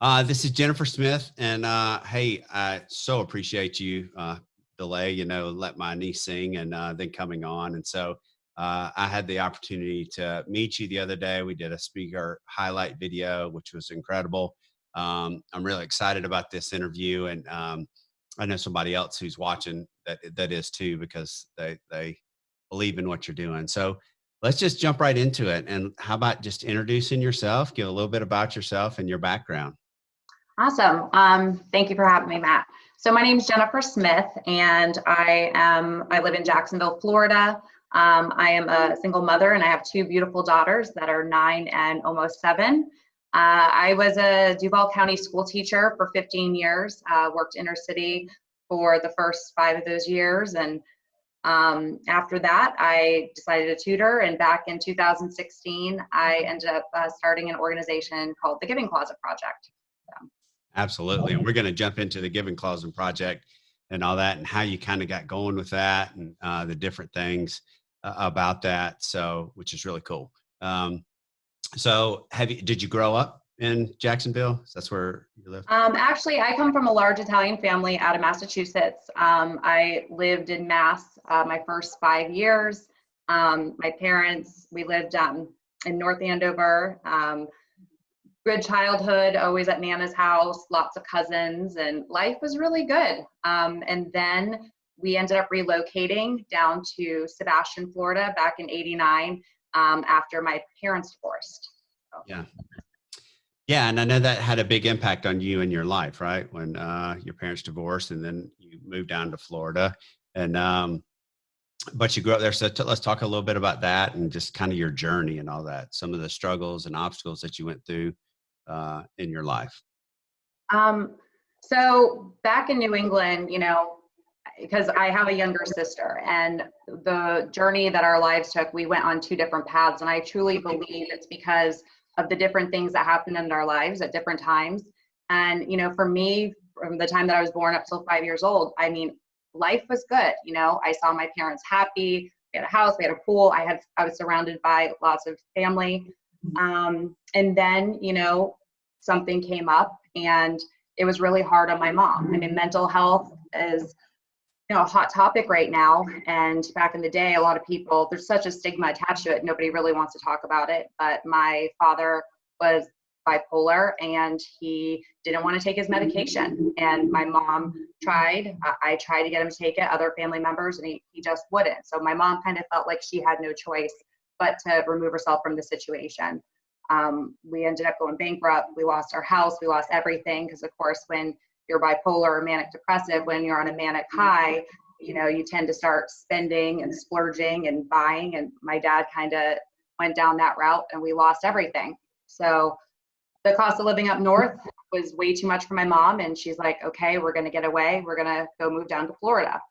This is Jennifer Smith, and hey, I so appreciate you delay, let my niece sing and then coming on. And so I had the opportunity to meet you the other day. We did a speaker highlight video, which was incredible. I'm really excited about this interview, and I know somebody else who's watching that is too, because they believe in what you're doing. So let's just jump right into it. And how about just introducing yourself, give a little bit about yourself and your background. Awesome. Thank you for having me, Matt. So my name is Jennifer Smith, and I live in Jacksonville, Florida. I am a single mother, and I have two beautiful daughters that are 9 and almost 7. I was a Duval County school teacher for 15 years, worked inner city for the first 5 of those years. And after that, I decided to tutor. And back in 2016, I ended up starting an organization called the Giving Closet Project. Absolutely. And we're going to jump into the Giving Closet Project and all that, and how you kind of got going with that, and the different things about that. So, which is really cool. So did you grow up in Jacksonville? That's where you live? Actually, I come from a large Italian family out of Massachusetts. I lived in Mass my first 5 years. My parents, we lived in North Andover. Good childhood, always at Nana's house, lots of cousins, and life was really good. And then we ended up relocating down to Sebastian, Florida back in '89 after my parents divorced. So. Yeah. Yeah, and I know that had a big impact on you and your life, right? When your parents divorced, and then you moved down to Florida, and but you grew up there. So let's talk a little bit about that, and just kind of your journey and all that, some of the struggles and obstacles that you went through in your life. So back in New England, because I have a younger sister, and the journey that our lives took, we went on 2 different paths. And I truly believe it's because of the different things that happened in our lives at different times. And, for me, from the time that I was born up till 5 years old, I mean, life was good. I saw my parents happy. We had a house, we had a pool. I was surrounded by lots of family. And then, something came up, and it was really hard on my mom. I mean, mental health is, a hot topic right now. And back in the day, a lot of people, there's such a stigma attached to it. Nobody really wants to talk about it. But my father was bipolar, and he didn't want to take his medication. And my mom tried. I tried to get him to take it, other family members, and he just wouldn't. So my mom kind of felt like she had no choice but to remove herself from the situation. We ended up going bankrupt. We lost our house. We lost everything, because, of course, when you're bipolar or manic depressive, when you're on a manic high, you tend to start spending and splurging and buying. And my dad kind of went down that route, and we lost everything. So the cost of living up north was way too much for my mom. And she's like, okay, we're going to get away. We're going to go move down to Florida.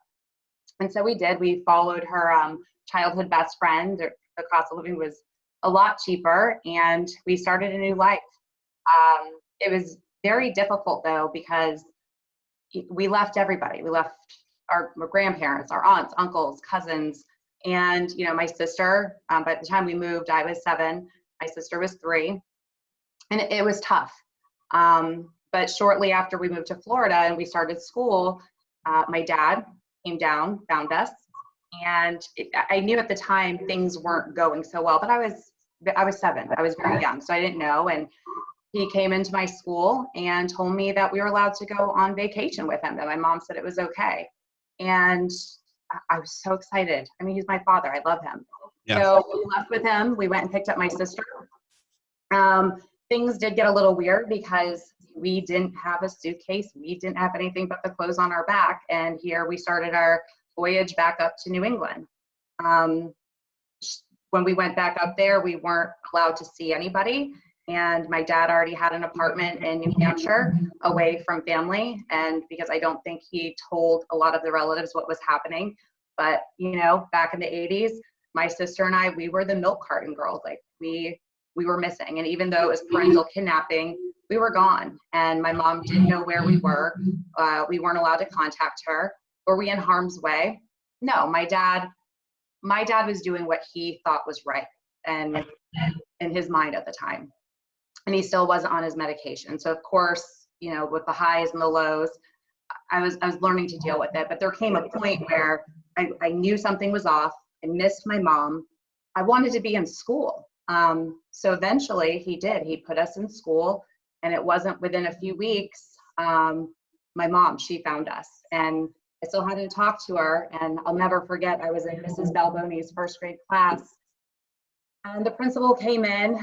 And so we did. We followed her childhood best friend. The cost of living was a lot cheaper, and we started a new life. It was very difficult, though, because we left everybody. We left our grandparents, our aunts, uncles, cousins, and my sister. By the time we moved, I was 7. My sister was 3, and it was tough. But shortly after we moved to Florida and we started school, my dad came down, found us. And I knew at the time things weren't going so well, but I was 7. I was very young, so I didn't know. And he came into my school and told me that we were allowed to go on vacation with him, that my mom said it was okay. And I was so excited. I mean, he's my father. I love him. Yeah. So we left with him. We went and picked up my sister. Things did get a little weird, because we didn't have a suitcase. We didn't have anything but the clothes on our back. And here we started our voyage back up to New England. When we went back up there, we weren't allowed to see anybody. And my dad already had an apartment in New Hampshire away from family. And because I don't think he told a lot of the relatives what was happening. But, back in the 80s, my sister and I, we were the milk carton girls. Like we were missing. And even though it was parental kidnapping, we were gone. And my mom didn't know where we were. We weren't allowed to contact her. Were we in harm's way? No, my dad was doing what he thought was right, and in his mind at the time. and he still wasn't on his medication. So of course, you know, with the highs and the lows, I was learning to deal with it. But there came a point where I knew something was off. I missed my mom. I wanted to be in school. So eventually he did. He put us in school, and it wasn't within a few weeks. My mom, she found us, and I still hadn't talked to her. And I'll never forget, I was in Mrs. Balboni's first grade class, and the principal came in,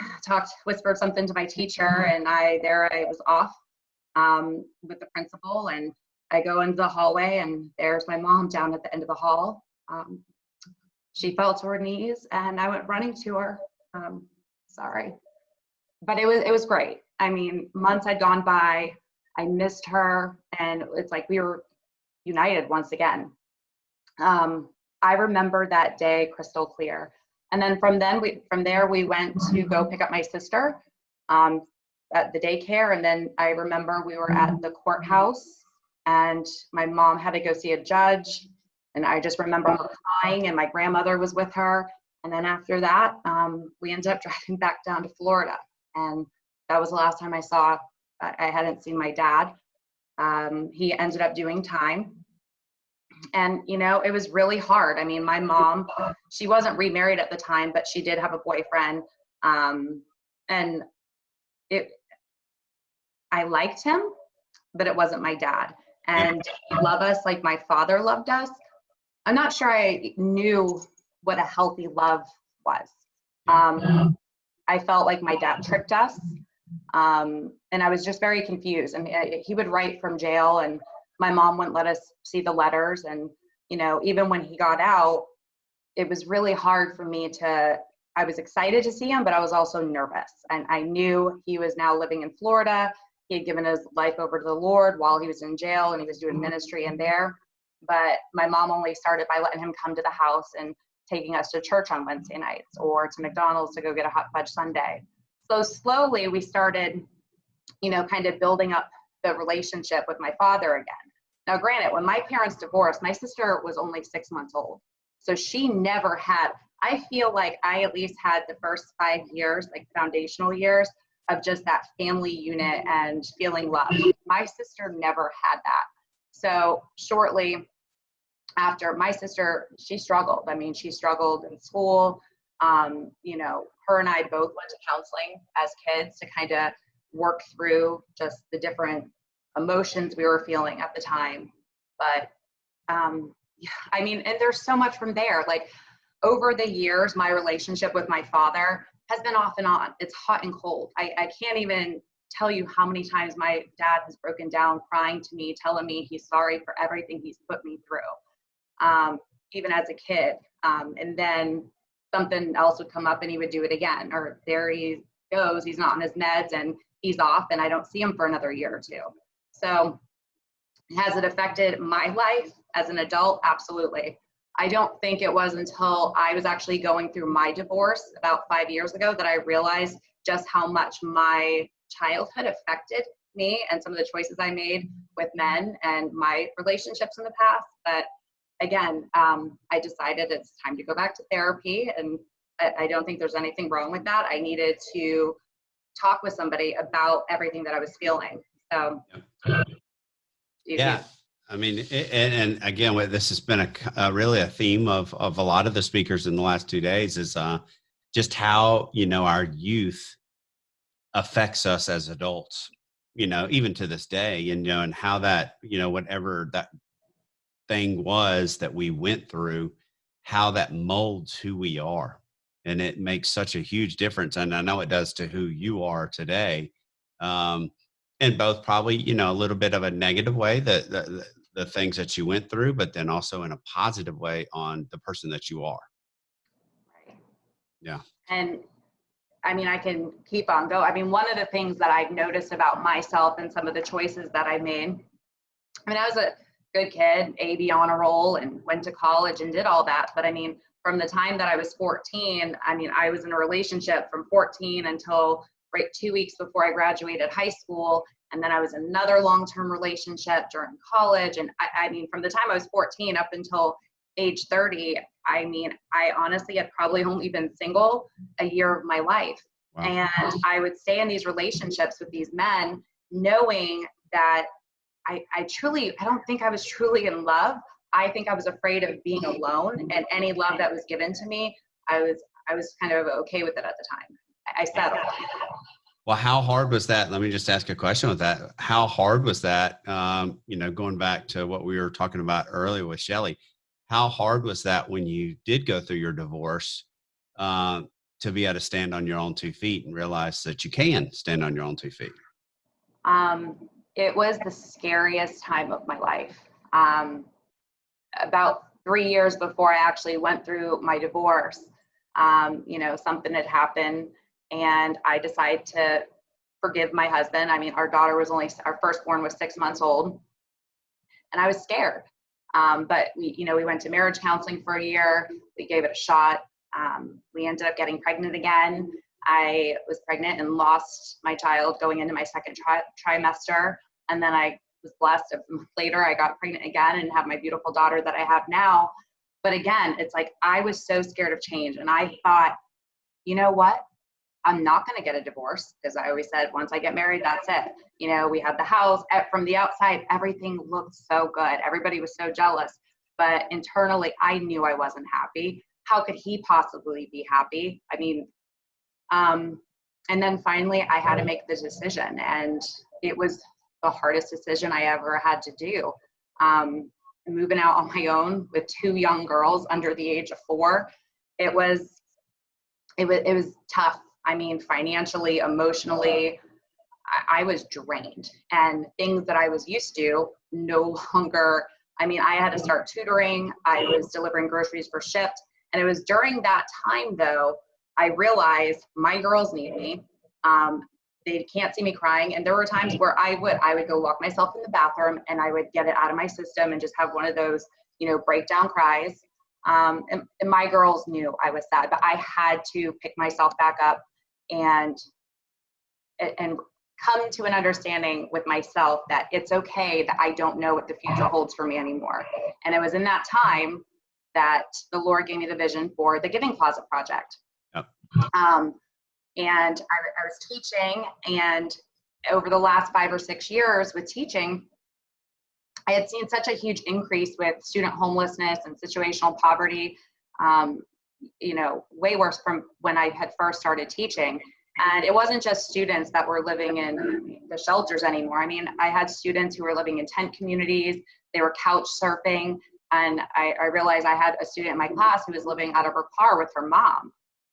whispered something to my teacher, and I was off with the principal, and I go into the hallway, and there's my mom down at the end of the hall. She fell to her knees, and I went running to her. Sorry, but it was great. I mean, months had gone by. I missed her, and it's like we were united once again. I remember that day crystal clear. And then from there we went to go pick up my sister at the daycare. And then I remember we were at the courthouse, and my mom had to go see a judge. And I just remember her crying, and my grandmother was with her. And then after that, we ended up driving back down to Florida. And that was the last time I hadn't seen my dad. He ended up doing time. And, you know, it was really hard. I mean, my mom, she wasn't remarried at the time, but she did have a boyfriend. And I liked him, but it wasn't my dad. And he loved us like my father loved us. I'm not sure I knew what a healthy love was. I felt like my dad tricked us. And I was just very confused. And he would write from jail, and my mom wouldn't let us see the letters. And, you know, even when he got out, it was really hard for me I was excited to see him, but I was also nervous. And I knew he was now living in Florida. He had given his life over to the Lord while he was in jail, and he was doing ministry in there. But my mom only started by letting him come to the house and taking us to church on Wednesday nights or to McDonald's to go get a hot fudge sundae. So slowly we started, you know, kind of building up the relationship with my father again. Now, granted, when my parents divorced, my sister was only 6 months old. So she never had, I feel like I at least had the first 5 years, like foundational years, of just that family unit and feeling loved. My sister never had that. So shortly after, my sister, she struggled. I mean, she struggled in school. You know, her and I both went to counseling as kids to kind of work through just the different emotions we were feeling at the time. But I mean, and there's so much from there. Like over the years, my relationship with my father has been off and on. It's hot and cold. I can't even tell you how many times my dad has broken down crying to me, telling me he's sorry for everything he's put me through, even as a kid. And then something else would come up and he would do it again. Or there he goes, he's not on his meds and he's off, and I don't see him for another year or two. So has it affected my life as an adult? Absolutely. I don't think it was until I was actually going through my divorce about 5 years ago that I realized just how much my childhood affected me and some of the choices I made with men and my relationships in the past. But again, I decided it's time to go back to therapy, and I don't think there's anything wrong with that. I needed to talk with somebody about everything that I was feeling. So yeah. I mean, and again, this has been really a theme of a lot of the speakers in the last 2 days is just how, you know, our youth affects us as adults, you know, even to this day, you know, and how that, you know, whatever that thing was that we went through, how that molds who we are. And it makes such a huge difference. And I know it does to who you are today. In both probably, you know, a little bit of a negative way, the things that you went through, but then also in a positive way on the person that you are. Right. Yeah. And I mean, I can keep on going. I mean, one of the things that I've noticed about myself and some of the choices that I made, I mean, I was a good kid, AB honor roll, and went to college and did all that. But I mean, from the time that I was 14, I mean, I was in a relationship from 14 until right 2 weeks before I graduated high school. And then I was in another long-term relationship during college. And I mean, from the time I was 14 up until age 30, I mean, I honestly had probably only been single a year of my life. Wow. And I would stay in these relationships with these men, knowing that I don't think I was truly in love. I think I was afraid of being alone, and any love that was given to me, I was kind of okay with it at the time. I settled. Well, how hard was that? Let me just ask a question with that. How hard was that? Going back to what we were talking about earlier with Shelley, how hard was that when you did go through your divorce, to be able to stand on your own 2 feet and realize that you can stand on your own 2 feet? It was the scariest time of my life. About 3 years before I actually went through my divorce, something had happened, and I decided to forgive my husband. I mean, our firstborn was 6 months old, and I was scared. But we went to marriage counseling for a year. We gave it a shot. We ended up getting pregnant again. I was pregnant and lost my child going into my second trimester. And then I was blessed. A month later, I got pregnant again and have my beautiful daughter that I have now. But again, it's like I was so scared of change. And I thought, you know what? I'm not going to get a divorce, because I always said, once I get married, that's it. We had the house. From the outside, everything looked so good. Everybody was so jealous. But internally, I knew I wasn't happy. How could he possibly be happy? I mean, and then finally, I had to make the decision. And it was the hardest decision I ever had to do. Moving out on my own with 2 young girls under the age of 4, it was tough. I mean, financially, emotionally, I was drained, and things that I was used to no longer. I mean, I had to start tutoring. I was delivering groceries for Shipt. And it was during that time, though, I realized my girls need me. They can't see me crying. And there were times where I would go lock myself in the bathroom, and I would get it out of my system and just have one of those, breakdown cries. And my girls knew I was sad, but I had to pick myself back up and come to an understanding with myself that it's okay that I don't know what the future holds for me anymore. And it was in that time that the Lord gave me the vision for the Giving Closet Project. Yep. And I was teaching, and over the last 5 or 6 years with teaching, I had seen such a huge increase with student homelessness and situational poverty, way worse from when I had first started teaching. And it wasn't just students that were living in the shelters anymore. I mean, I had students who were living in tent communities. They were couch surfing. And I realized I had a student in my class who was living out of her car with her mom.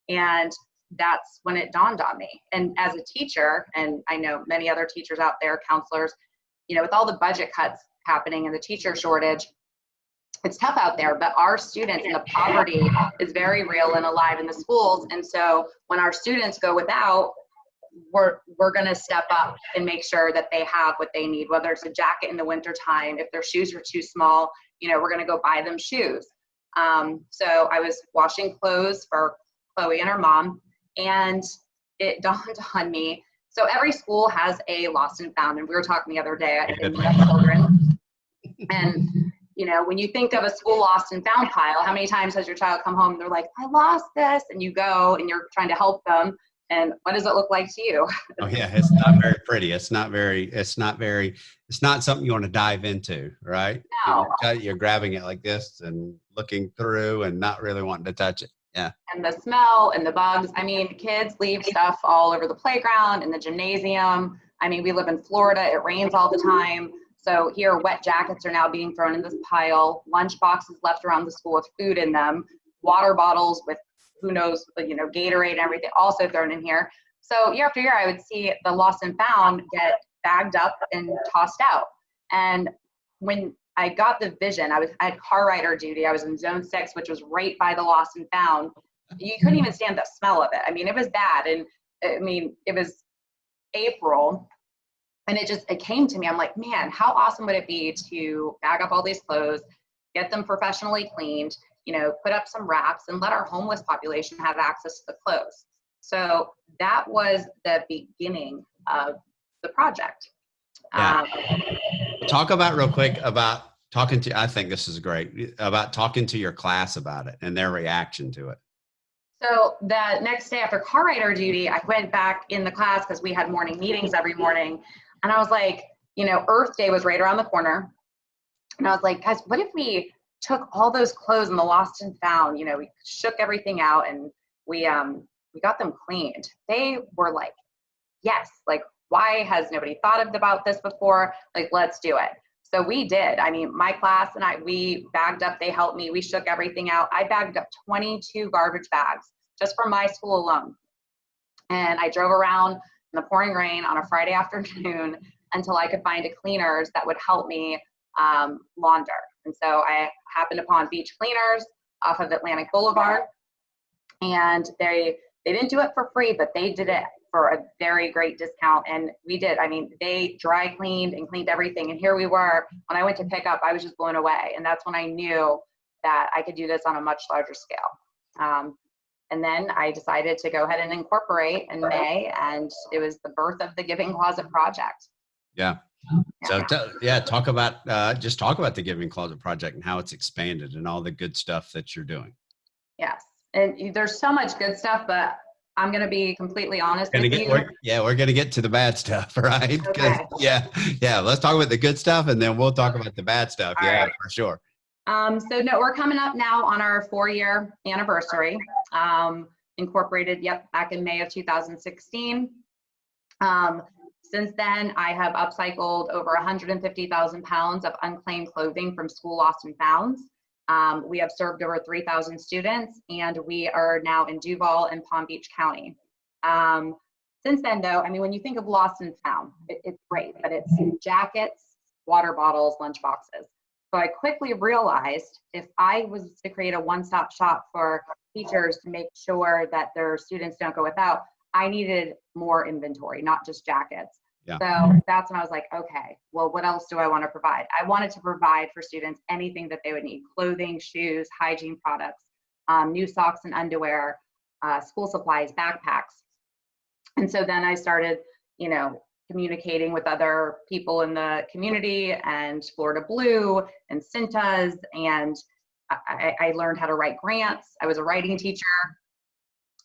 And that's when it dawned on me. And as a teacher, and I know many other teachers out there, counselors, with all the budget cuts happening and the teacher shortage, it's tough out there. But our students, and the poverty is very real and alive in the schools. And so when our students go without, we're going to step up and make sure that they have what they need, whether it's a jacket in the wintertime. If their shoes are too small, we're going to go buy them shoes. So I was washing clothes for Chloe and her mom, and it dawned on me. So every school has a lost and found, and we were talking the other day in children. And when you think of a school lost and found pile, how many times has your child come home and they're like, I lost this, and you go and you're trying to help them, and what does it look like to you? Oh yeah, it's not very pretty. It's not something you want to dive into, right? No. You're grabbing it like this and looking through and not really wanting to touch it. Yeah. And the smell and the bugs. I mean, kids leave stuff all over the playground, in the gymnasium. I mean, we live in Florida. It rains all the time. So here, wet jackets are now being thrown in this pile. Lunch boxes left around the school with food in them. Water bottles with who knows, Gatorade and everything also thrown in here. So year after year, I would see the lost and found get bagged up and tossed out. And when I got the vision, I had car rider duty. I was in zone 6, which was right by the lost and found. You couldn't even stand the smell of it. I mean, it was bad. And I mean, it was April, and it came to me. I'm like, man, how awesome would it be to bag up all these clothes, get them professionally cleaned, put up some racks, and let our homeless population have access to the clothes. So that was the beginning of the project. Yeah. Talk about real quick about talking to, I think this is great, about talking to your class about it and their reaction to it. So the next day after car rider duty, I went back in the class because we had morning meetings every morning. And I was like, Earth Day was right around the corner. And I was like, guys, what if we took all those clothes in the lost and found, we shook everything out and we got them cleaned. They were like, yes, like, why has nobody thought about this before? Like, let's do it. So we did. I mean, my class and we bagged up, they helped me. We shook everything out. I bagged up 22 garbage bags just for my school alone. And I drove around in the pouring rain on a Friday afternoon until I could find a cleaners that would help me launder. And so I happened upon Beach Cleaners off of Atlantic Boulevard. And they didn't do it for free, but they did it for a very great discount. And we did. I mean, they dry cleaned and cleaned everything. And here we were. When I went to pick up, I was just blown away. And that's when I knew that I could do this on a much larger scale. And then I decided to go ahead and incorporate in May, and it was the birth of the Giving Closet Project. Yeah. So talk about the Giving Closet Project and how it's expanded and all the good stuff that you're doing. Yes. And there's so much good stuff, but I'm going to be completely honest with you. We're going to get to the bad stuff, right? Okay. Yeah. Let's talk about the good stuff, and then we'll talk about the bad stuff. All right. For sure. So no, we're coming up now on our 4-year anniversary. Incorporated, back in May of 2016. Since then, I have upcycled over 150,000 pounds of unclaimed clothing from school lost and founds. We have served over 3,000 students, and we are now in Duval and Palm Beach County. Since then, though, I mean, when you think of lost and found, it's great, but it's jackets, water bottles, lunch boxes. So I quickly realized if I was to create a one-stop shop for teachers to make sure that their students don't go without, I needed more inventory, not just jackets. Yeah. So that's when I was like, okay, well, what else do I want to provide? I wanted to provide for students anything that they would need: clothing, shoes, hygiene products, new socks and underwear, school supplies, backpacks. And so then I started, communicating with other people in the community and Florida Blue and Cintas, and I learned how to write grants. I was a writing teacher.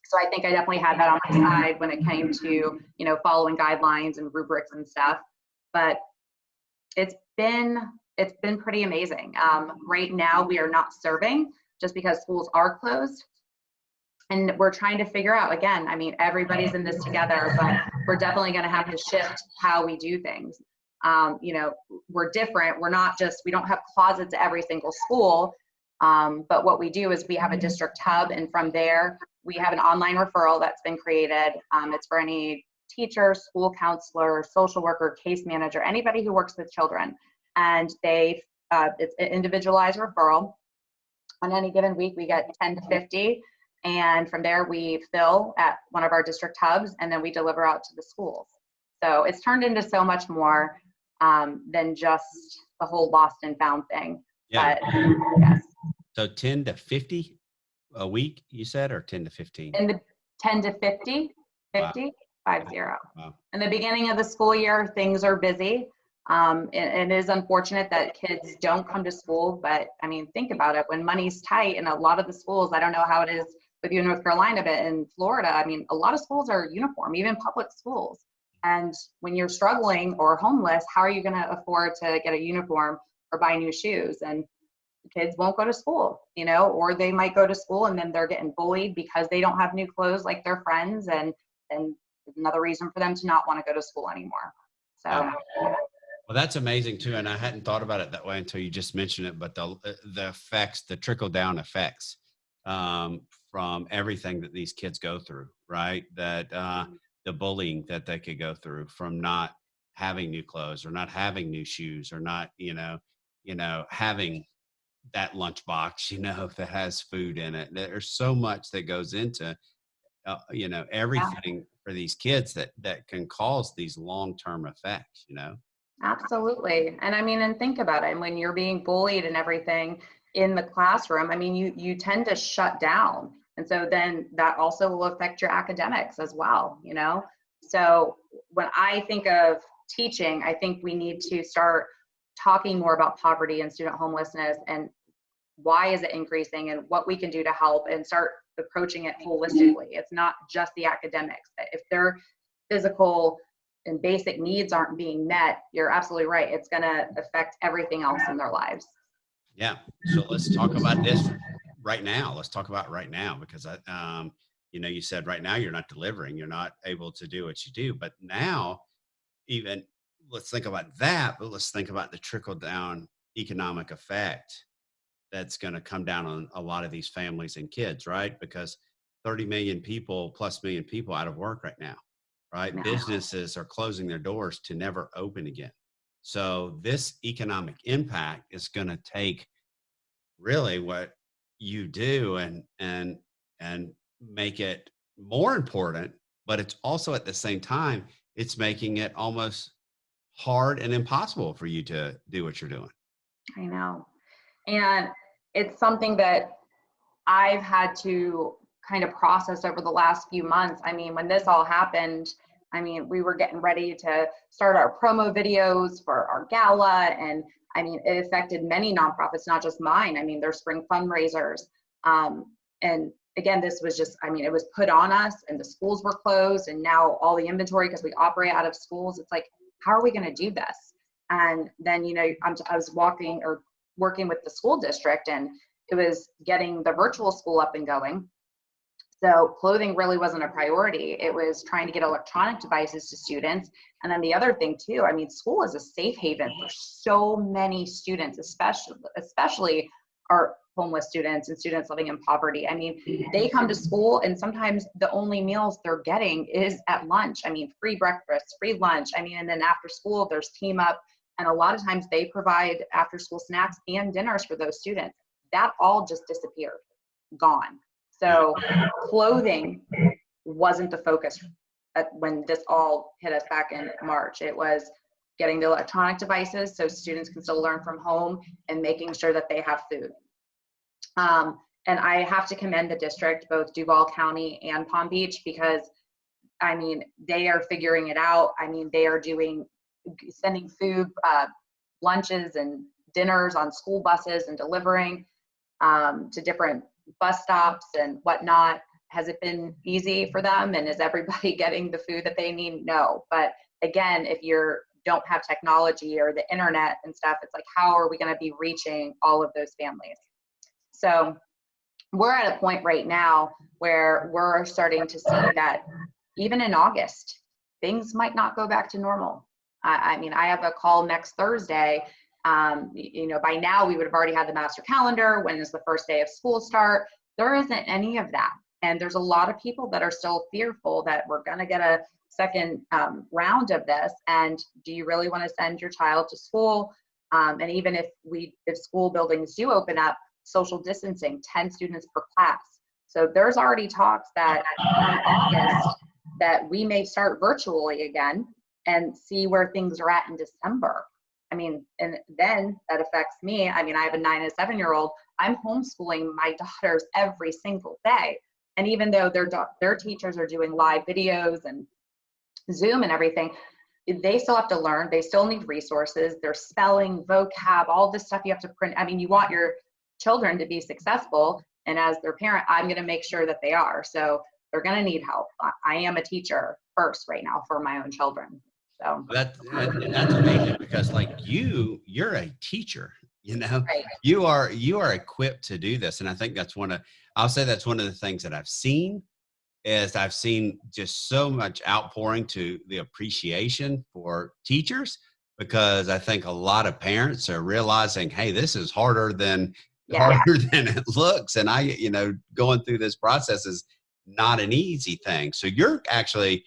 So I think I definitely had that on my side when it came to, following guidelines and rubrics and stuff. But it's been pretty amazing. Right now we are not serving just because schools are closed. And we're trying to figure out, again, I mean, everybody's in this together, but we're definitely going to have to shift how we do things. We're different. We don't have closets at every single school. But what we do is we have a district hub, and from there, we have an online referral that's been created. It's for any teacher, school counselor, social worker, case manager, anybody who works with children. And it's an individualized referral. On any given week, we get 10 to 50. And from there, we fill at one of our district hubs, and then we deliver out to the schools. So it's turned into so much more than just the whole lost and found thing. Yeah. But yes. So 10 to 50 a week, you said, or 10 to 15? In the 10 to 50, Wow. 50. Wow. In the beginning of the school year, things are busy. And it is unfortunate that kids don't come to school, but I mean, think about it. When money's tight in a lot of the schools, I don't know how it is with you in North Carolina, but in Florida, I mean, a lot of schools are uniform, even public schools. And when you're struggling or homeless, how are you going to afford to get a uniform or buy new shoes? And kids won't go to school, or they might go to school and then they're getting bullied because they don't have new clothes like their friends. And another reason for them to not want to go to school anymore. So. Well, that's amazing too. And I hadn't thought about it that way until you just mentioned it, but the effects, the trickle down effects from everything that these kids go through, right? That the bullying that they could go through from not having new clothes or not having new shoes or not, having that lunchbox, that has food in it. There's so much that goes into, everything for these kids that can cause these long-term effects, Absolutely. And I mean, and think about it. And when you're being bullied and everything in the classroom, I mean, you tend to shut down. And so then that also will affect your academics as well, So when I think of teaching, I think we need to start talking more about poverty and student homelessness and why is it increasing and what we can do to help, and start approaching it holistically. It's not just the academics. If their physical and basic needs aren't being met, you're absolutely right. It's going to affect everything else in their lives. Yeah. So let's talk about this right now. Let's talk about right now, because you said right now you're not delivering, you're not able to do what you do, but now even let's think about that, but let's think about the trickle down economic effect that's going to come down on a lot of these families and kids, right? Because 30 million people plus million people out of work right now, right? Yeah. Businesses are closing their doors to never open again. So this economic impact is going to take really what you do and make it more important, but it's also at the same time, it's making it almost hard and impossible for you to do what you're doing. I know. And it's something that I've had to kind of process over the last few months. I mean, when this all happened, I mean, we were getting ready to start our promo videos for our gala. And I mean, it affected many nonprofits, not just mine. I mean, their spring fundraisers. And again, this was just, I mean, it was put on us and the schools were closed and now all the inventory, because we operate out of schools. It's like, how are we going to do this? And then, I was working with the school district, and it was getting the virtual school up and going. So clothing really wasn't a priority. It was trying to get electronic devices to students. And then the other thing too, I mean, school is a safe haven for so many students, especially our homeless students and students living in poverty. I mean, they come to school and sometimes the only meals they're getting is at lunch. I mean, free breakfast, free lunch. I mean, and then after school, there's team up. And a lot of times they provide after school snacks and dinners for those students. That all just disappeared, gone. So clothing wasn't the focus when this all hit us back in March. It was getting the electronic devices so students can still learn from home and making sure that they have food. And I have to commend the district, both Duval County and Palm Beach, because I mean, they are figuring it out. I mean, they are sending food, lunches and dinners on school buses and delivering to different bus stops and whatnot. Has it been easy for them? And is everybody getting the food that they need? No. But again, if you don't have technology or the internet and stuff, it's like, how are we going to be reaching all of those families? So we're at a point right now where we're starting to see that even in August, things might not go back to normal. I mean, I have a call next Thursday. By now we would have already had the master calendar. When is the first day of school start? There isn't any of that. And there's a lot of people that are still fearful that we're going to get a second round of this. And do you really want to send your child to school? And even if school buildings do open up, social distancing, 10 students per class. So there's already talks that in August that we may start virtually again and see where things are at in December. I mean, and then that affects me. I mean, I have a 9 and a 7-year-old. I'm homeschooling my daughters every single day. And even though their teachers are doing live videos and Zoom and everything, they still have to learn. They still need resources. Their spelling, vocab, all this stuff you have to print. I mean, you want your children to be successful. And as their parent, I'm going to make sure that they are. So they're going to need help. I am a teacher first right now for my own children. So that's amazing, because like you're a teacher, right. you are equipped to do this. And I think that's I'll say that's one of the things that I've seen just so much outpouring to the appreciation for teachers, because I think a lot of parents are realizing, hey, this is harder than it looks. And going through this process is not an easy thing. So you're actually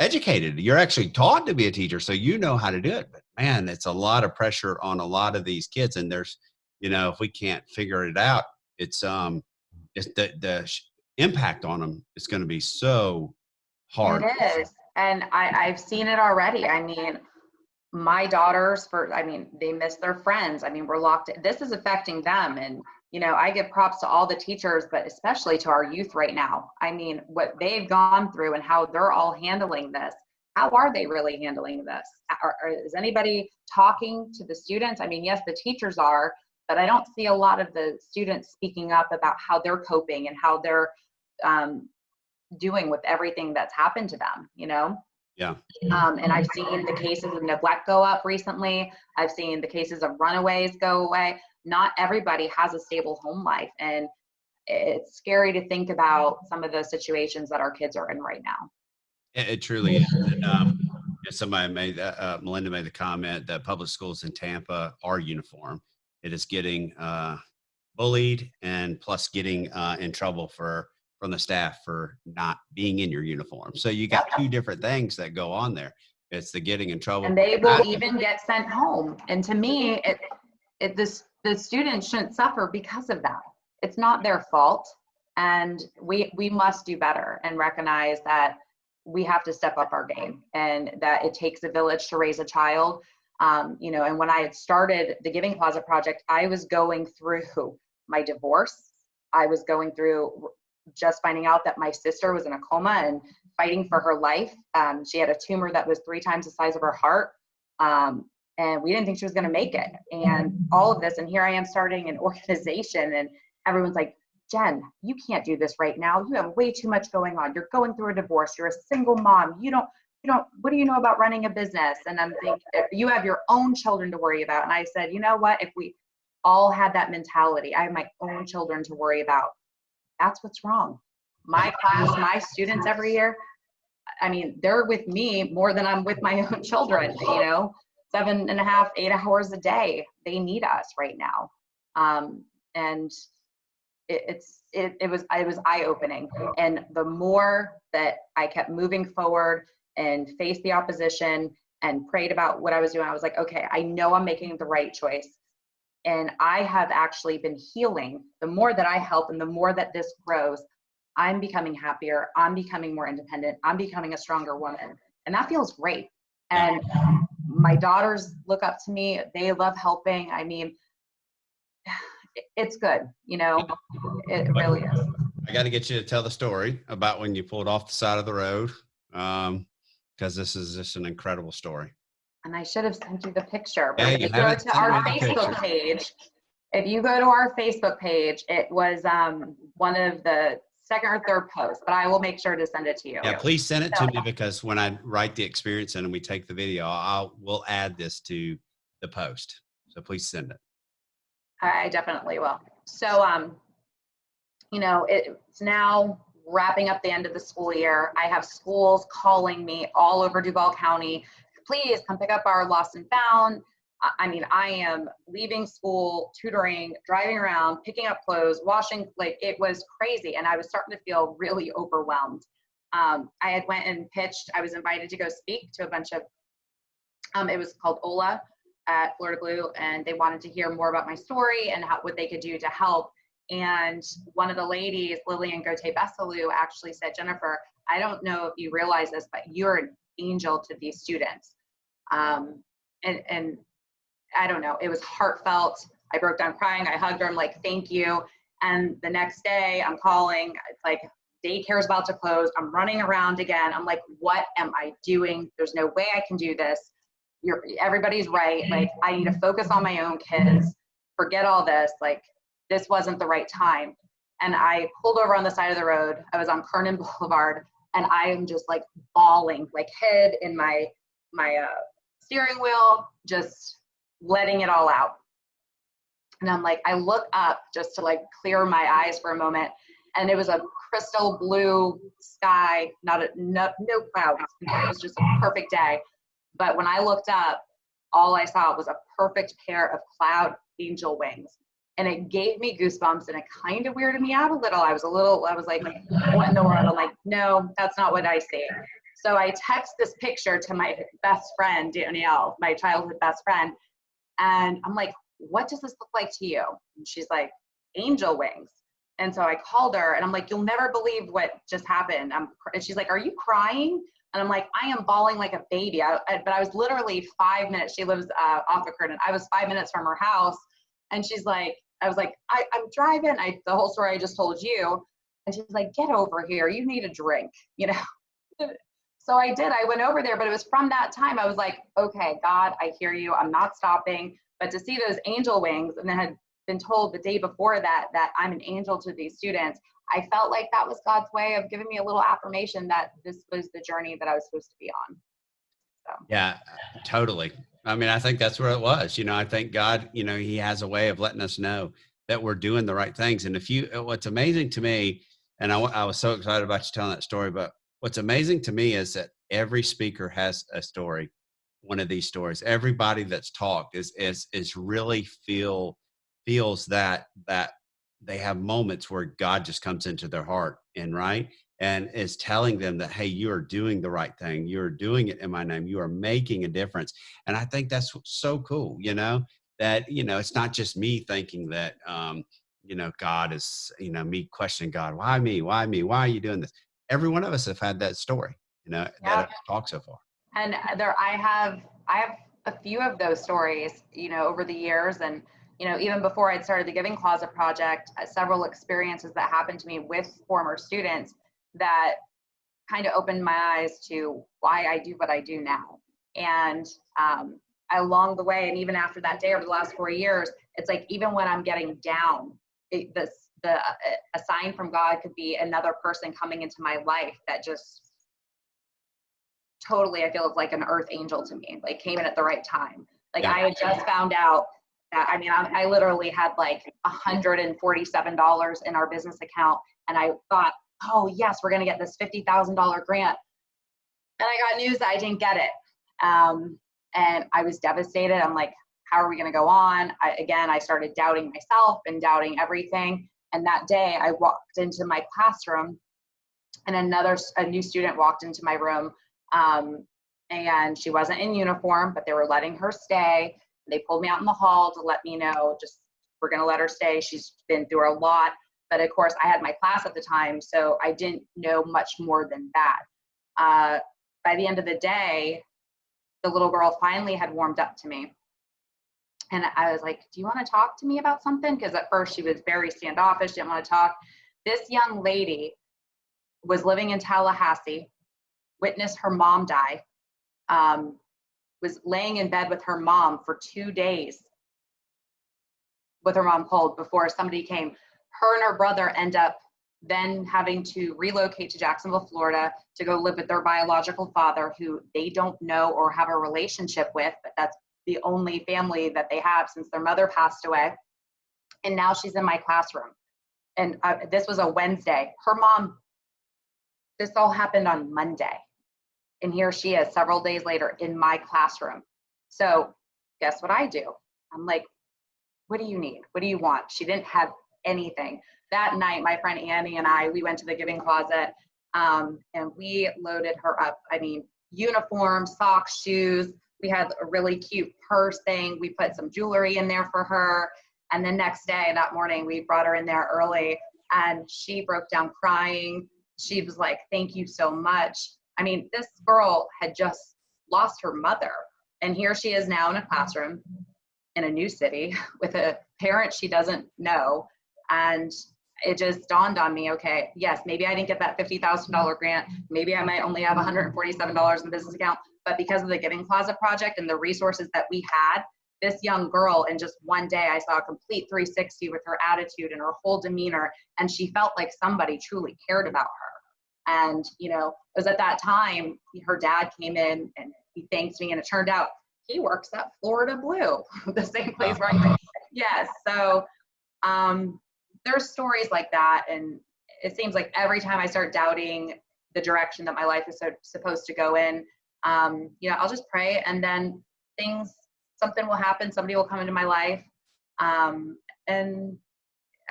educated. You're actually taught to be a teacher, so you know how to do it. But man, it's a lot of pressure on a lot of these kids. And there's, if we can't figure it out, it's the impact on them is going to be so hard. It is. And I've seen it already. I mean, my daughters, they miss their friends. I mean, we're locked in. This is affecting them. And, I give props to all the teachers, but especially to our youth right now. I mean, what they've gone through and how they're all handling this. How are they really handling this? Is anybody talking to the students? I mean, yes, the teachers are, but I don't see a lot of the students speaking up about how they're coping and how they're doing with everything that's happened to them, you know? Yeah. And I've seen the cases of neglect go up recently. I've seen the cases of runaways go away. Not everybody has a stable home life. And it's scary to think about some of the situations that our kids are in right now. It truly is. And, somebody made that, Melinda made the comment that public schools in Tampa are uniform. It is getting bullied and plus getting in trouble from the staff for not being in your uniform. So you got two different things that go on there. It's the getting in trouble. And they will even get sent home. And to me, the students shouldn't suffer because of that. It's not their fault. And we must do better and recognize that we have to step up our game and that it takes a village to raise a child. You know, and when I had started the Giving Closet Project, I was going through my divorce. I was going through just finding out that my sister was in a coma and fighting for her life. She had a tumor that was 3 times the size of her heart. And we didn't think she was going to make it. And all of this, and here I am starting an organization, and everyone's like, Jen, you can't do this right now. You have way too much going on. You're going through a divorce. You're a single mom. You don't, what do you know about running a business? And I'm thinking, you have your own children to worry about. And I said, you know what? If we all had that mentality, I have my own children to worry about. That's what's wrong. My class, my students every year, I mean, they're with me more than I'm with my own children, you know, 7.5, 8 hours a day. They need us right now. And it was eye-opening. And the more that I kept moving forward and faced the opposition and prayed about what I was doing, I was like, okay, I know I'm making the right choice. And I have actually been healing. The more that I help and the more that this grows, I'm becoming happier. I'm becoming more independent. I'm becoming a stronger woman. And that feels great. And my daughters look up to me. They love helping. I mean, it's good, you know, it really is. I got to get you to tell the story about when you pulled off the side of the road, because this is just an incredible story. And I should have sent you the picture, but Yeah, if you go to our Facebook page, it was one of the second or third posts, but I will make sure to send it to you. Yeah, please send it to me, because when I write the experience in and we take the video, we'll add this to the post. So please send it. I definitely will. So, you know, it's now wrapping up the end of the school year. I have schools calling me all over Duval County. Please come pick up our lost and found. I mean, I am leaving school, tutoring, driving around, picking up clothes, washing, like it was crazy. And I was starting to feel really overwhelmed. I had went and pitched, I was invited to go speak to a bunch of, it was called OLA at Florida Blue, and they wanted to hear more about my story and what they could do to help. And one of the ladies, Lillian Gote-Bessalou, actually said, Jennifer, I don't know if you realize this, but you're an angel to these students. And I don't know, it was heartfelt. I broke down crying. I hugged her. I'm like, thank you. And the next day I'm calling, it's like daycare's about to close. I'm running around again. I'm like, what am I doing? There's no way I can do this. Everybody's right. Like, I need to focus on my own kids, forget all this. Like, this wasn't the right time. And I pulled over on the side of the road. I was on Kernan Boulevard, and I am just like bawling, like head in my steering wheel, just letting it all out. And I'm like, I look up just to like clear my eyes for a moment, and it was a crystal blue sky, no clouds. It was just a perfect day. But when I looked up, all I saw was a perfect pair of cloud angel wings. And it gave me goosebumps, and it kind of weirded me out a little. I was like, what in the world? I'm like, no, that's not what I see. So I text this picture to my best friend, Danielle, my childhood best friend. And I'm like, what does this look like to you? And she's like, angel wings. And so I called her, and I'm like, you'll never believe what just happened. And she's like, are you crying? And I'm like, I am bawling like a baby. But I was literally 5 minutes. She lives off of Kernan. I was 5 minutes from her house. And she's like, I was like, I'm driving. The whole story I just told you. And she's like, get over here. You need a drink, you know? So I did. I went over there, but it was from that time I was like, okay, God, I hear you. I'm not stopping. But to see those angel wings, and then been told the day before that I'm an angel to these students, I felt like that was God's way of giving me a little affirmation that this was the journey that I was supposed to be on. So. Yeah, totally. I mean, I think that's what it was. I think God, he has a way of letting us know that we're doing the right things. And what's amazing to me, and I was so excited about you telling that story, but what's amazing to me is that every speaker has a story, one of these stories. Everybody that's talked is really feels that they have moments where God just comes into their heart and right and is telling them that, hey, you are doing the right thing. You're doing it in my name. You are making a difference. And I think that's so cool, that, it's not just me thinking that, God is, me questioning God, why me? Why me? Why are you doing this? Every one of us have had that story, that Yeah. I've talked so far. And I have a few of those stories, over the years. And, even before I'd started the Giving Closet Project, several experiences that happened to me with former students that kind of opened my eyes to why I do what I do now. And along the way, and even after that day, over the last 4 years, it's like, even when I'm getting down, a sign from God could be another person coming into my life that just totally, I feel like an earth angel to me, like came in at the right time. Like, Yeah. I had just found out that, I literally had like $147 in our business account. And I thought, oh yes, we're going to get this $50,000 grant. And I got news that I didn't get it. And I was devastated. I'm like, how are we going to go on? I started doubting myself and doubting everything. And that day I walked into my classroom and a new student walked into my room. And she wasn't in uniform, but they were letting her stay. They pulled me out in the hall to let me know, just, we're going to let her stay. She's been through a lot. But of course I had my class at the time, so I didn't know much more than that. By the end of the day, the little girl finally had warmed up to me. And I was like, do you want to talk to me about something? Because at first she was very standoffish, didn't want to talk. This young lady was living in Tallahassee, witnessed her mom die, was laying in bed with her mom for 2 days with her mom cold before somebody came. Her and her brother end up then having to relocate to Jacksonville, Florida to go live with their biological father, who they don't know or have a relationship with, but that's the only family that they have since their mother passed away. And now she's in my classroom. And this was a Wednesday. This all happened on Monday. And here she is several days later in my classroom. So guess what I do? I'm like, what do you need? What do you want? She didn't have anything. That night, my friend Annie and we went to the Giving Closet, and we loaded her up. Uniforms, socks, shoes. We had a really cute purse thing. We put some jewelry in there for her. And the next day, that morning, we brought her in there early, and she broke down crying. She was like, thank you so much. This girl had just lost her mother. And here she is now in a classroom in a new city with a parent she doesn't know. And it just dawned on me, okay, yes, maybe I didn't get that $50,000 grant. Maybe I might only have $147 in the business account. But because of the Giving Closet Project and the resources that we had, this young girl, in just one day, I saw a complete 360 with her attitude and her whole demeanor. And she felt like somebody truly cared about her. And, it was at that time, her dad came in and he thanked me. And it turned out he works at Florida Blue, the same place where I work. Yes. So there's stories like that. And it seems like every time I start doubting the direction that my life is supposed to go in, I'll just pray, and then something will happen. Somebody will come into my life. And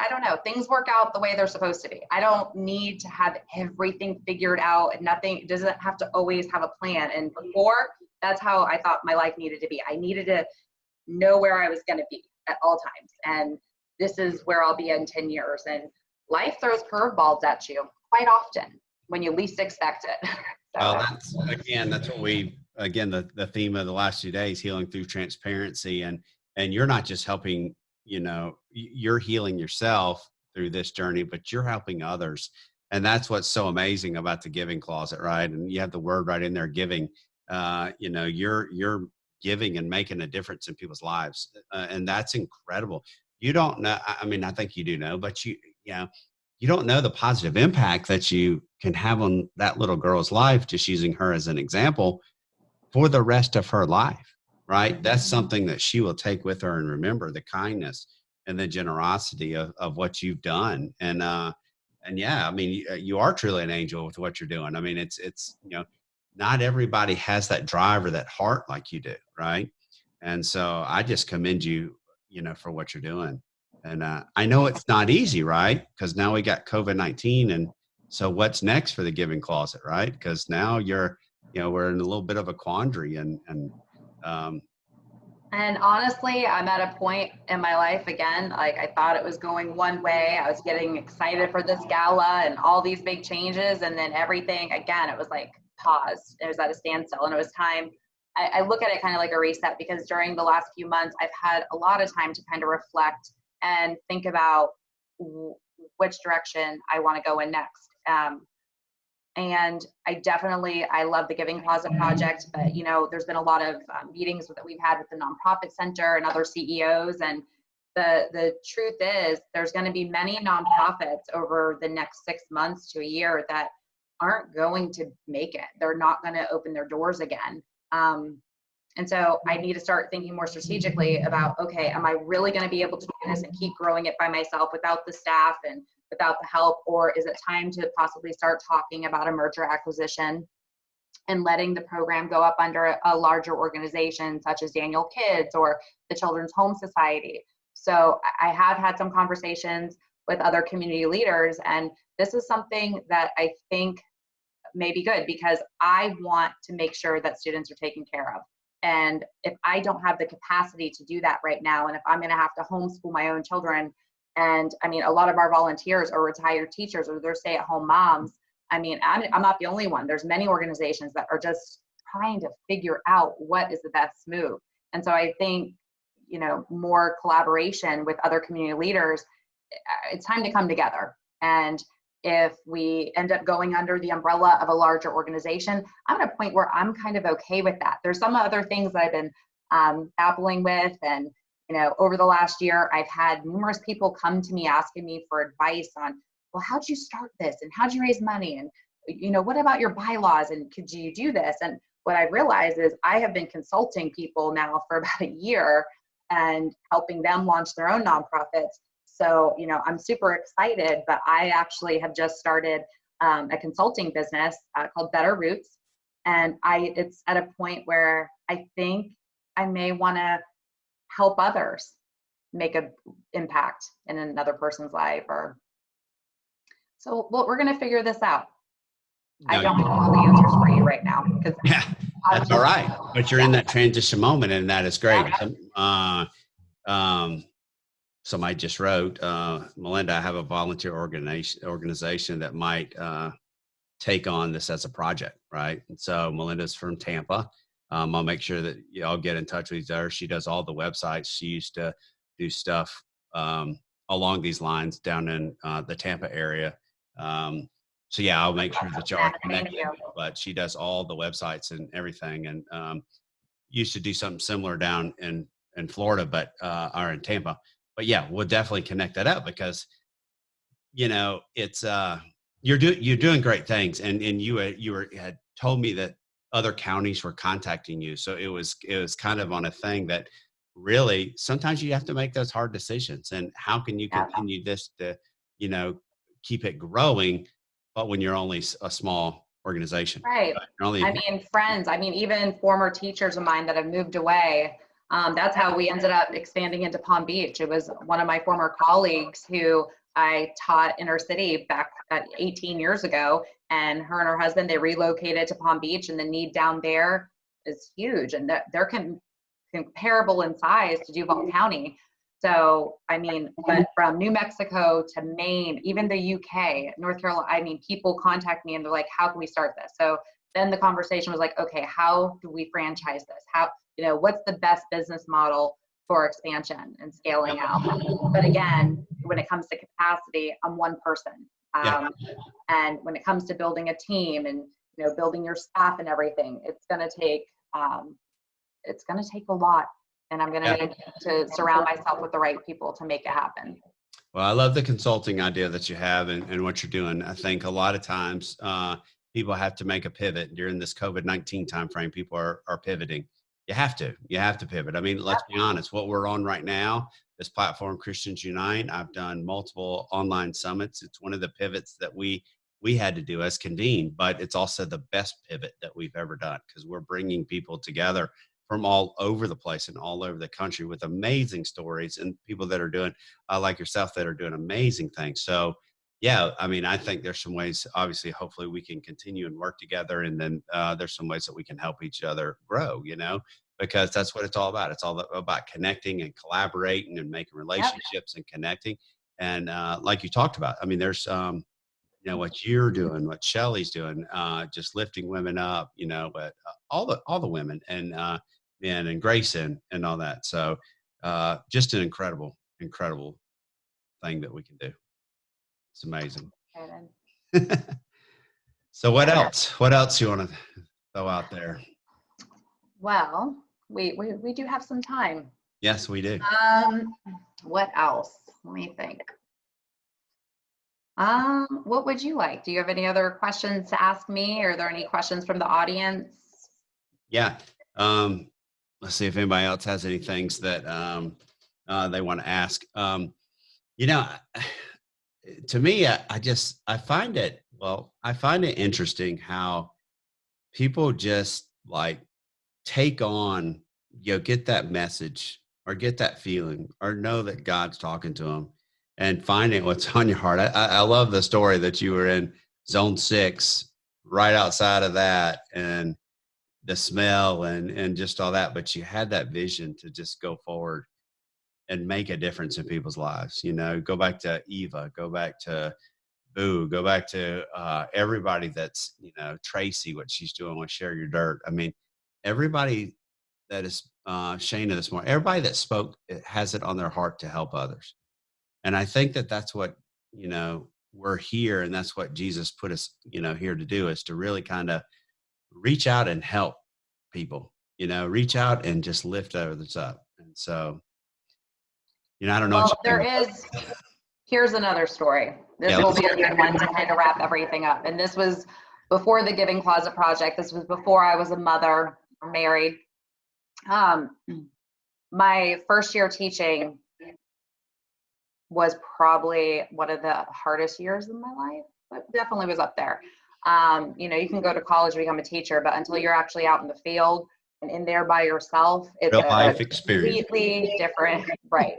I don't know, things work out the way they're supposed to be. I don't need to have everything figured out, and nothing doesn't have to always have a plan. And before, that's how I thought my life needed to be. I needed to know where I was going to be at all times. And this is where I'll be in 10 years. And life throws curveballs at you quite often when you least expect it. Well, that's what the theme of the last 2 days, healing through transparency. And you're not just helping, you're healing yourself through this journey, but you're helping others. And that's what's so amazing about the Giving Closet, right? And you have the word right in there, giving. You're giving and making a difference in people's lives. And that's incredible. you don't know. I mean, I think you do know, but you know, you don't know the positive impact that you can have on that little girl's life, just using her as an example for the rest of her life, right? That's something that she will take with her and remember the kindness and the generosity of what you've done. And yeah, I mean, you are truly an angel with what you're doing. I mean, you know, not everybody has that drive or that heart like you do, right? And so I just commend you, you know, for what you're doing. And I know it's not easy, right? Because now we got COVID-19, and so what's next for the Giving Closet, right? Because now you know, we're in a little bit of a quandary, and um, And honestly, I'm at a point in my life again, like I thought it was going one way. I was getting excited for this gala and all these big changes. And then everything, again, it was like paused. It was at a standstill. And it was time. I look at it kind of like a reset, because during the last few months, I've had a lot of time to kind of reflect and think about which direction I want to go in next. And I love the Giving Closet Project, but you know, there's been a lot of meetings that we've had with the nonprofit center and other CEOs. And the truth is, there's going to be many nonprofits over the next 6 months to a year that aren't going to make it. They're not going to open their doors again. And so I need to start thinking more strategically about, okay, am I really going to be able to do this and keep growing it by myself without the staff and without the help? Or is it time to possibly start talking about a merger acquisition and letting the program go up under a larger organization such as Daniel Kids or the Children's Home Society? So I have had some conversations with other community leaders, and this is something that I think may be good, because I want to make sure that students are taken care of. And if I don't have the capacity to do that right now, and if I'm going to have to homeschool my own children, and I mean, a lot of our volunteers are retired teachers or they're stay-at-home moms. I mean, I'm not the only one. There's many organizations that are just trying to figure out what is the best move. And so I think, you know, more collaboration with other community leaders, it's time to come together. And if we end up going under the umbrella of a larger organization, I'm at a point where I'm kind of okay with that. There's some other things that I've been dabbling with, and you know, over the last year, I've had numerous people come to me asking me for advice on, well, how'd you start this, and how'd you raise money, and you know, what about your bylaws, and could you do this? And what I realized is I have been consulting people now for about a year and helping them launch their own nonprofits. So, you know, I'm super excited, but I actually have just started a consulting business called Better Roots. And it's at a point where I think I may want to help others make an impact in another person's life. So, well, we're going to figure this out. no, I don't have all the answers for you right now, because yeah, that's all right. But you're in that transition moment, and that is great. Somebody just wrote, Melinda, I have a volunteer organization that might take on this as a project, right? And so Melinda's from Tampa. I'll make sure that y'all get in touch with her. She does all the websites. She used to do stuff along these lines down in the Tampa area. So yeah, I'll make sure that y'all are connected. But she does all the websites and everything, and used to do something similar down in Florida, but or in Tampa. But yeah, we'll definitely connect that up, because you know, it's you're doing great things, and had told me that other counties were contacting you, so it was kind of on a thing that really sometimes you have to make those hard decisions, and how can you continue this to, you know, keep it growing, but when you're only a small organization, right? I mean, friends, I mean, even former teachers of mine that have moved away. That's how we ended up expanding into Palm Beach. It was one of my former colleagues who I taught inner city back 18 years ago, and her husband, they relocated to Palm Beach, and the need down there is huge, and they're comparable in size to Duval County. So, I mean, but from New Mexico to Maine, even the UK, North Carolina, I mean, people contact me and they're like, how can we start this? So then the conversation was like, okay, how do we franchise this? How, you know, what's the best business model for expansion and scaling out? But again, when it comes to capacity, I'm one person. And when it comes to building a team and, you know, building your staff and everything, it's going to take a lot. and I'm going Yeah. to surround myself with the right people to make it happen. Well, I love the consulting idea that you have and what you're doing. I think a lot of times people have to make a pivot during this COVID-19 timeframe. People are pivoting. You have to pivot. I mean, let's be honest, what we're on right now, this platform, Christians Unite, I've done multiple online summits. It's one of the pivots that we had to do as Convene, but it's also the best pivot that we've ever done because we're bringing people together from all over the place and all over the country with amazing stories and people that are doing like yourself that are doing amazing things. So yeah, I mean, I think there's some ways, obviously, hopefully we can continue and work together. And then there's some ways that we can help each other grow, because that's what it's all about. It's all about connecting and collaborating and making relationships and connecting. And like you talked about, I mean, there's, what you're doing, what Shelly's doing, just lifting women up, but all the women and Grace and all that. So just an incredible thing that we can do. It's amazing. So what else? What else you want to throw out there? Well, we do have some time. Yes, we do. What else? Let me think. What would you like? Do you have any other questions to ask me? Are there any questions from the audience? Yeah. Let's see if anybody else has any things that they want to ask. To me, I find it interesting how people just like take on, get that message or get that feeling or know that God's talking to them and finding what's on your heart. I love the story that you were in zone 6, right outside of that, and the smell and just all that, but you had that vision to just go forward and make a difference in people's lives. Go back to Eva, go back to Boo, go back to everybody that's, Tracy, what she's doing with Share Your Dirt. I mean, everybody that is Shayna this morning, everybody that spoke, it has it on their heart to help others. And I think that that's what, we're here. And that's what Jesus put us, here to do, is to really kind of reach out and help people, reach out and just lift others up. And so, I don't know. Well, here's another story. This will be a good one to kind of wrap everything up. And this was before the Giving Closet Project. This was before I was a mother, married. My first year teaching was probably one of the hardest years in my life, but definitely was up there. You can go to college, become a teacher, but until you're actually out in the field and in there by yourself, it's real life a experience. Completely different, right?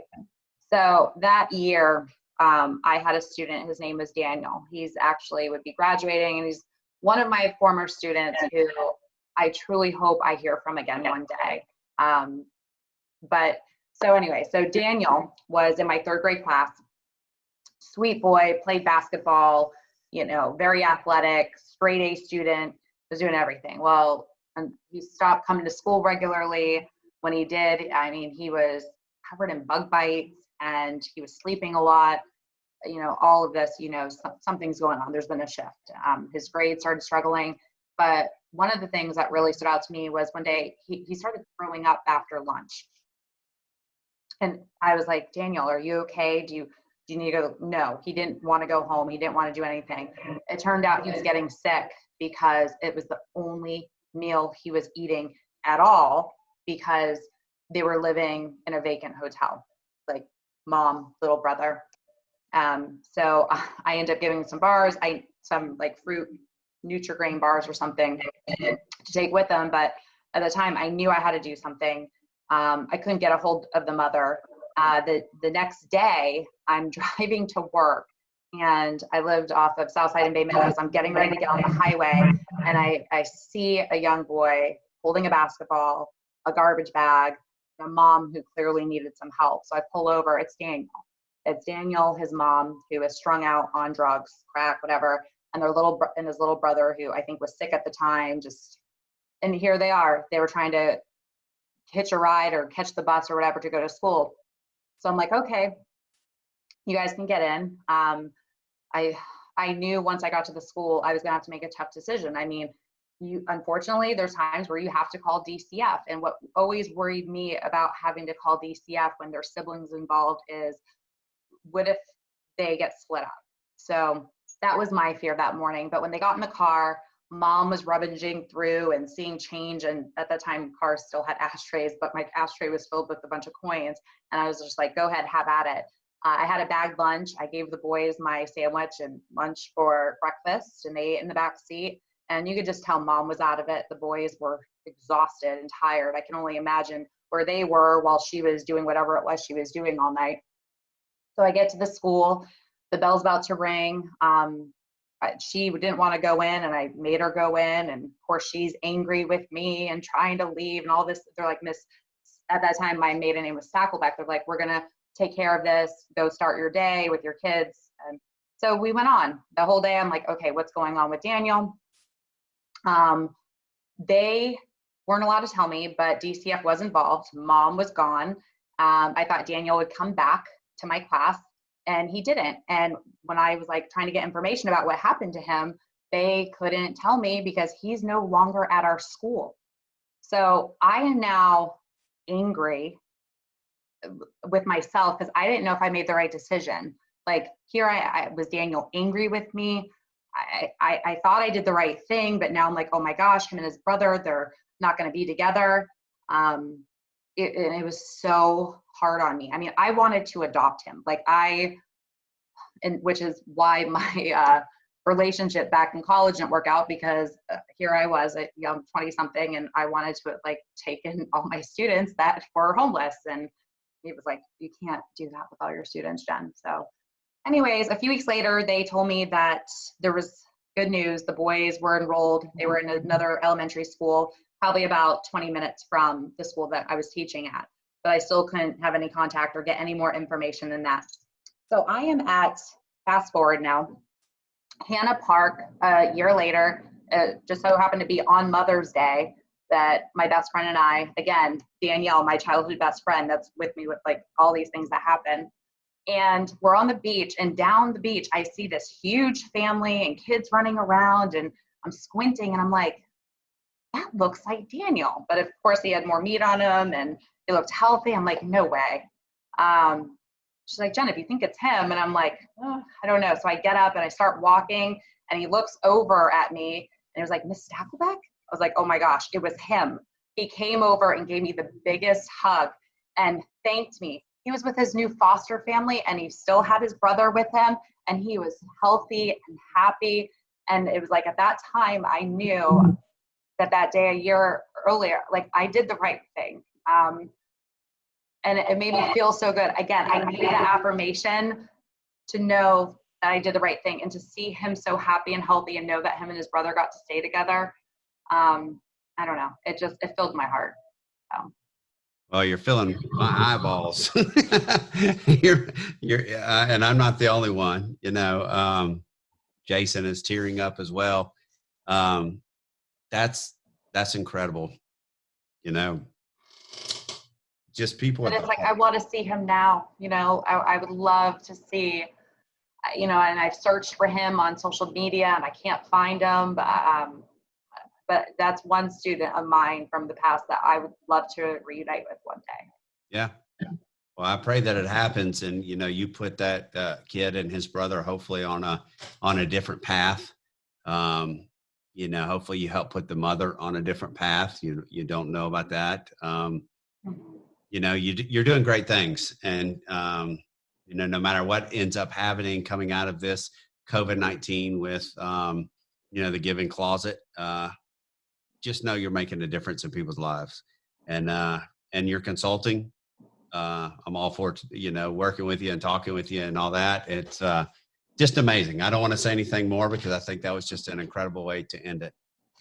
So that year, I had a student, his name was Daniel. He's actually would be graduating, and he's one of my former students who I truly hope I hear from again one day. So Daniel was in my 3rd grade class. Sweet boy, played basketball, very athletic, straight A student, was doing everything. Well, and he stopped coming to school regularly. When he did, I mean, he was covered in bug bites and he was sleeping a lot. All of this, something's going on. There's been a shift. His grades started struggling. But one of the things that really stood out to me was one day he started throwing up after lunch. And I was like, Daniel, are you okay? Do you need to go? No, he didn't want to go home. He didn't want to do anything. It turned out he was getting sick because it was the only meal he was eating at all, because they were living in a vacant hotel, like mom, little brother. So I ended up giving some bars, some like fruit Nutri-Grain bars or something to take with them. But at the time I knew I had to do something. I couldn't get a hold of the mother. The next day I'm driving to work, and I lived off of Southside and Bay Meadows. I'm getting ready to get on the highway, and I see a young boy holding a basketball, a garbage bag, a mom who clearly needed some help. So I pull over. It's Daniel, his mom, who is strung out on drugs, crack, whatever, and his little brother, who I think was sick at the time. And here they are. They were trying to hitch a ride or catch the bus or whatever to go to school. So I'm like, okay, you guys can get in. I knew once I got to the school, I was gonna have to make a tough decision. I mean, unfortunately, there's times where you have to call DCF. And what always worried me about having to call DCF when there's siblings involved is, what if they get split up? So that was my fear that morning. But when they got in the car, mom was rummaging through and seeing change. And at that time, cars still had ashtrays, but my ashtray was filled with a bunch of coins. And I was just like, go ahead, have at it. I had a bagged lunch. I gave the boys my sandwich and lunch for breakfast, and they ate in the back seat. And you could just tell mom was out of it. The boys were exhausted and tired. I can only imagine where they were while she was doing whatever it was she was doing all night. So I get to the school, the bell's about to ring. She didn't want to go in, and I made her go in. And of course, she's angry with me and trying to leave and all this. They're like, Miss, at that time, my maiden name was Tackleback. They're like, we're going to take care of this. Go start your day with your kids. And so we went on the whole day. I'm like, okay, what's going on with Daniel? They weren't allowed to tell me, but DCF was involved. Mom was gone. I thought Daniel would come back to my class, and he didn't. And when I was like trying to get information about what happened to him, they couldn't tell me because he's no longer at our school. So I am now angry with myself because I didn't know if I made the right decision. Like, here I was, Daniel angry with me. I thought I did the right thing, but now I'm like, oh my gosh, him and his brother, they're not going to be together. It was so hard on me. I mean, I wanted to adopt him, which is why my relationship back in college didn't work out, because here I was, a young 20-something, and I wanted to take in all my students that were homeless. And he was like, you can't do that with all your students, Jen. So anyways, a few weeks later, they told me that there was good news. The boys were enrolled. They were in another elementary school, probably about 20 minutes from the school that I was teaching at. But I still couldn't have any contact or get any more information than that. So I am at, fast forward now, Hannah Park a year later. Just so happened to be on Mother's Day that my best friend and I, again, Danielle, my childhood best friend that's with me with all these things that happen. And we're on the beach, and down the beach, I see this huge family and kids running around, and I'm squinting and I'm like, that looks like Daniel. But of course he had more meat on him and he looked healthy. I'm like, no way. She's like, Jen, if you think it's him. And I'm like, oh, I don't know. So I get up and I start walking, and he looks over at me and he was like, Miss Stackleback? I was like, oh my gosh, it was him. He came over and gave me the biggest hug and thanked me. He was with his new foster family, and he still had his brother with him, and he was healthy and happy. And it was like, at that time, I knew that day a year earlier, I did the right thing. And it made me feel so good. Again, I needed the affirmation to know that I did the right thing, and to see him so happy and healthy, and know that him and his brother got to stay together. I don't know. It filled my heart. So. Well, you're filling my eyeballs. And I'm not the only one. Jason is tearing up as well. That's incredible. Just people. But it's I want to see him now. I would love to see. And I've searched for him on social media, and I can't find him. But that's one student of mine from the past that I would love to reunite with one day. Yeah. Well, I pray that it happens, and you put that kid and his brother hopefully on a different path. Hopefully you help put the mother on a different path. You don't know about that. You're doing great things, and no matter what ends up happening coming out of this COVID-19 with the giving closet, just know you're making a difference in people's lives, and you're consulting. I'm all for working with you and talking with you and all that. It's just amazing. I don't want to say anything more, because I think that was just an incredible way to end it.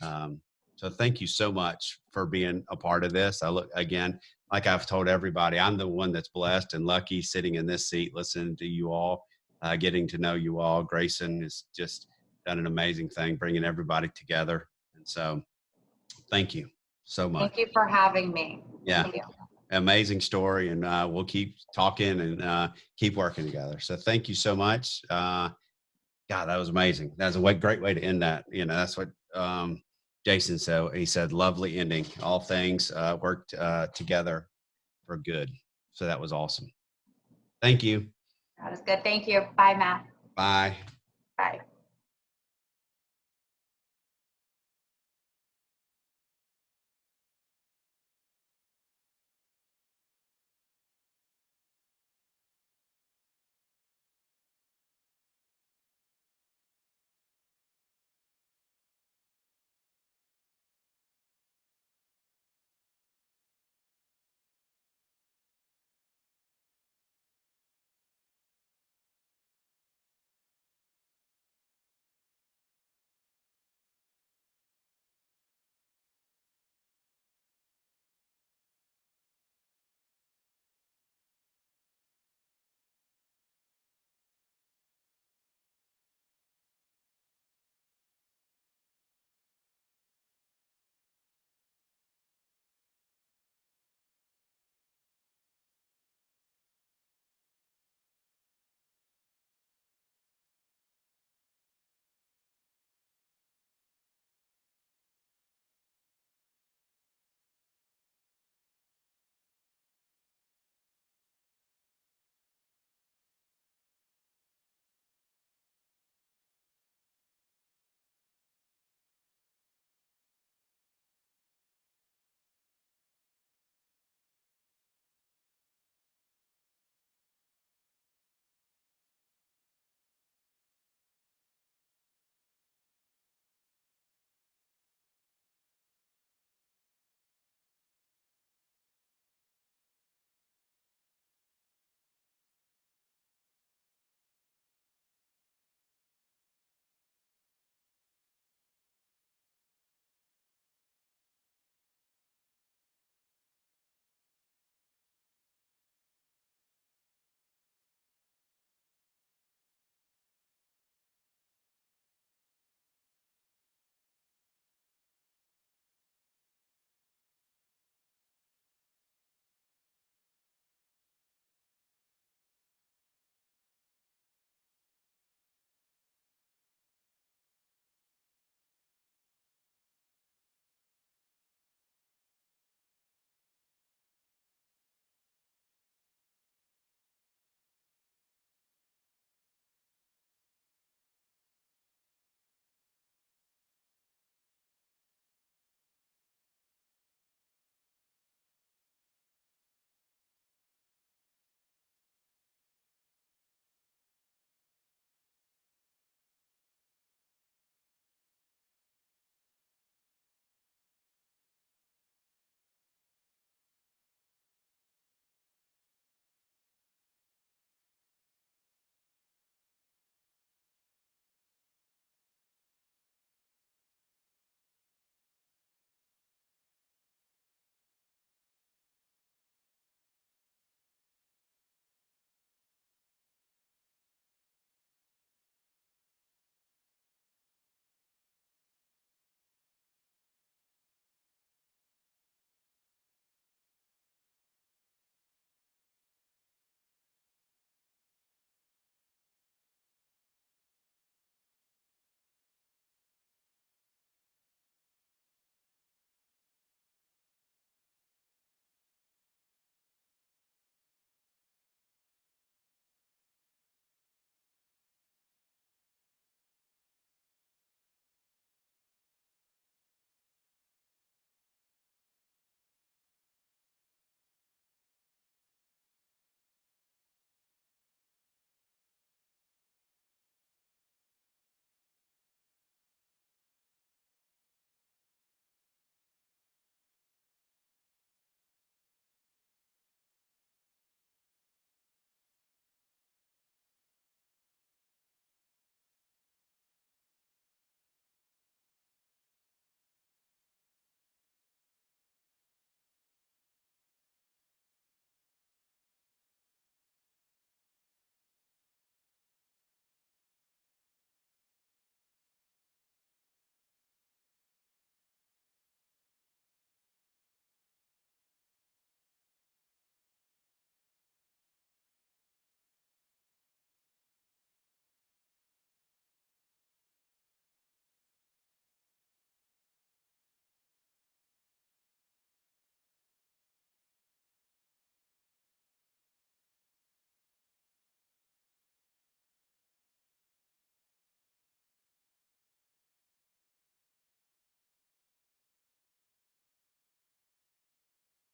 So thank you so much for being a part of this. Again, like I've told everybody, I'm the one that's blessed and lucky sitting in this seat, listening to you all, getting to know you all. Grayson has just done an amazing thing, bringing everybody together. And so thank you so much. Thank you for having me. Yeah. Thank you. Amazing story. And we'll keep talking and keep working together. So thank you so much. God, that was amazing. That was a great way to end that. That's what, Jason. So he said, lovely ending. All things worked together for good. So that was awesome. Thank you. That was good. Thank you. Bye, Matt. Bye. Bye.